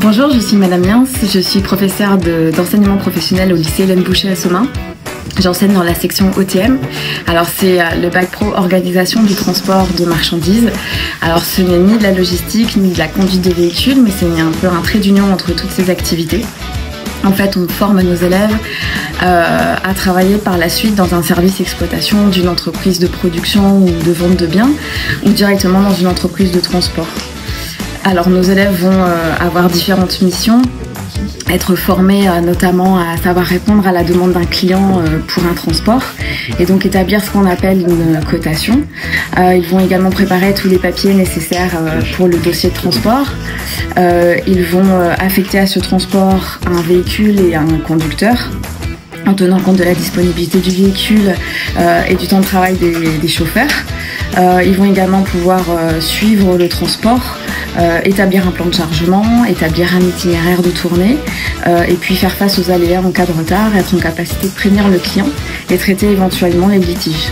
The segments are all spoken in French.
Bonjour, je suis Madame Liens, je suis professeure d'enseignement professionnel au lycée Hélène Boucher à Somain. J'enseigne dans la section OTM. Alors c'est le bac pro organisation du transport de marchandises. Alors ce n'est ni de la logistique ni de la conduite des véhicules, mais c'est un peu un trait d'union entre toutes ces activités. En fait, on forme nos élèves à travailler par la suite dans un service exploitation d'une entreprise de production ou de vente de biens ou directement dans une entreprise de transport. Alors nos élèves vont avoir différentes missions, être formés notamment à savoir répondre à la demande d'un client pour un transport et donc établir ce qu'on appelle une cotation. Ils vont également préparer tous les papiers nécessaires pour le dossier de transport. Ils vont affecter à ce transport un véhicule et un conducteur en tenant compte de la disponibilité du véhicule et du temps de travail des chauffeurs. Ils vont également pouvoir suivre le transport, établir un plan de chargement, établir un itinéraire de tournée et puis faire face aux aléas en cas de retard, être en capacité de prévenir le client et traiter éventuellement les litiges.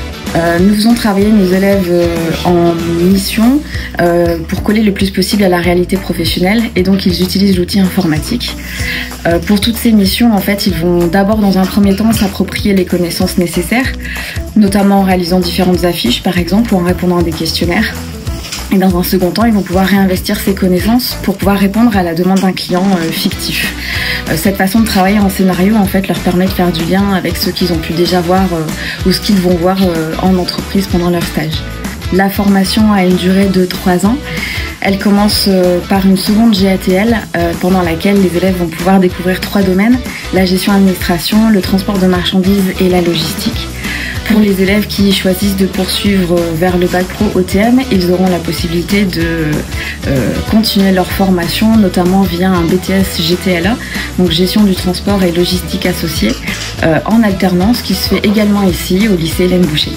Nous faisons travailler nos élèves en mission pour coller le plus possible à la réalité professionnelle et donc ils utilisent l'outil informatique. Pour toutes ces missions, en fait, ils vont d'abord dans un premier temps s'approprier les connaissances nécessaires, notamment en réalisant différentes affiches par exemple ou en répondant à des questionnaires. Et dans un second temps, ils vont pouvoir réinvestir ces connaissances pour pouvoir répondre à la demande d'un client fictif. Cette façon de travailler en scénario, en fait, leur permet de faire du lien avec ceux qu'ils ont pu déjà voir ou ce qu'ils vont voir en entreprise pendant leur stage. La formation a une durée de 3 ans. Elle commence par une seconde GATL pendant laquelle les élèves vont pouvoir découvrir 3 domaines, la gestion administration, le transport de marchandises et la logistique. Pour les élèves qui choisissent de poursuivre vers le bac pro OTM, ils auront la possibilité de continuer leur formation, notamment via un BTS GTLA, donc gestion du transport et logistique associée, en alternance, qui se fait également ici au lycée Hélène Boucher.